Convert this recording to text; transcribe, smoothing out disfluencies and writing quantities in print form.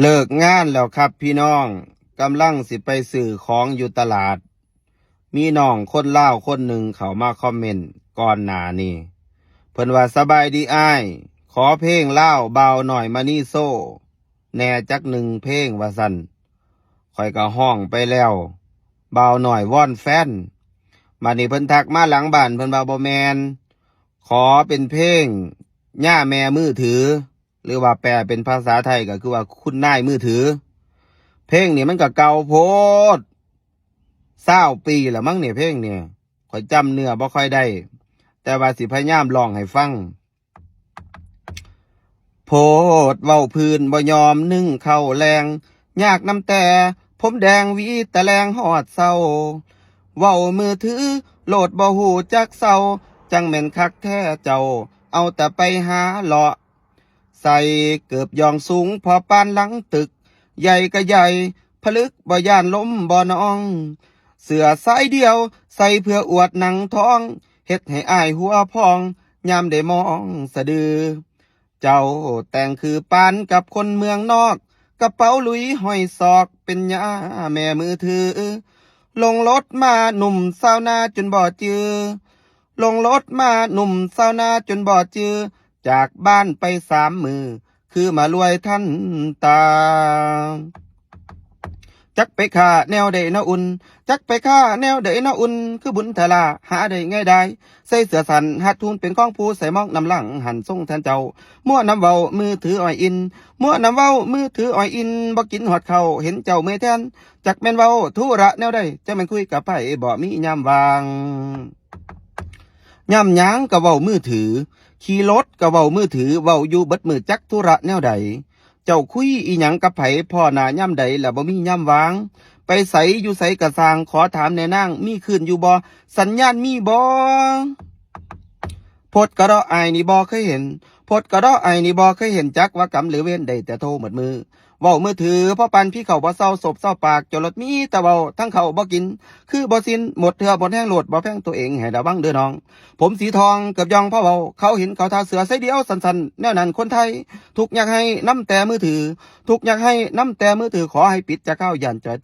เลิกงานแล้วครับพี่น้องกำลังสิไปซื้อของอยู่ตลาดมีน้องคนลาวคนหนึ่งเขามาคอมเมนต์ก่อนหน้านี้เพิ่นว่าสบายดีอ้ายขอเพลงลาวเบาหน่อยมานี่โซ่แหน่จักหนึ่งเพลงว่าซั่นข่อยก็ห้องไปแล้วเบาหน่อยวอนแฟนมานี่เพิ่นทักมาหลังบ้านเพิ่นว่าบ่แม่นขอเป็นเพลงย่าแม่มือถือหรือว่าแปลเป็นภาษาไทยก็คือว่าคุณนายมือถือเพลงนี่มันก็เก่าโพด20 ปีแล้วมั้งเนี่ยเพลงเนี่ยข่อยจำเนื้อบ่ค่อยได้แต่ว่าสิพยายามร้องให้ฟังโพดเว้าพื้นบ่ยอมนึ่งข้าวแรงยากน้ำแต่ผมแดงวีตะแลงหอดเศร้าเว้ามือถือโหลดบ่หูจักเศร้าจังแม่นคักแท้เจ้าเอาแต่ไปหาเลาะใส่เกือบยองสูงพอปานหลังตึกใหญ่ก็ใหญ่ผลึกบ่ย่านล้มบ่นองเสื้อสายเดียวใส่เพื่ออวดหนังท้องเฮ็ดให้อ้ายหัวพองยามได้มองสะดือเจ้าแต่งคือปานกับคนเมืองนอกกระเป๋าหลุยห้อยศอกเป็นยาแม่มือถือลงรถมาหนุ่มสาวนาจนบ่จือลงรถมาหนุ่มสาวนาจนบ่จือจากบ้านไป3 มื้อคือมารวยทันตาจักไปฆ่าแนวใดนะอุ่นจักไปฆ่าแนวใดนะอุ่นคือบุญทลาหาได้ง่ายได้ใส่เสื้อสันหัดทุนเป็นของผู้ใส่มองนำหลังหันทรงแทนเจ้ามั่วนำเว้ามือถืออ้อยอินมั่วนำเว้ามือถืออ้อยอินบ่กินหอดเข้าเห็นเจ้าเมื่อแทนจักแม่นเว้าธุระแนวใดจะแม่นคุยกับไผบ่มียามวางยามหยังก็เว้ามือถือขี่รถก็เว้ามือถือเว้าอยู่เบิดมือจักธุระแนวใดเจ้าคุยอีหยังกับไผพ่อหน้ายามใดแล้วบ่มียามวางไปไสอยู่ไสกะสร้างขอถามแน่นางมีคืนอยู่บ่สัญญาณมีบ่พดกระดอไอายนี่บ่เคยเห็นพดกระดอไอายนี่บ่เคยเห็นจักว่ากรรมหรือเวรได้แต่โทรหมดมือเว้ามือถือเพราะปันพี่เขาบ่เศร้าศพเศร้าปากจนรถมีแต่เว้าทั้งเขาบ่กินคือบ่สิ้นหมดเถื่อหมดแห้งโหลดบ่แพงตัวเองให้ระวังเด้อน้องผมสีทองเกือบยองพ่อเว้าเขาเห็นเขาทาเสือใส่เดียวสันๆแนวนั้นคนไทยทุกอยากให้น้ำแต่มือถือทุกอยากให้น้ำแต่มือถือขอให้ปิดจะเข้าย่านจอย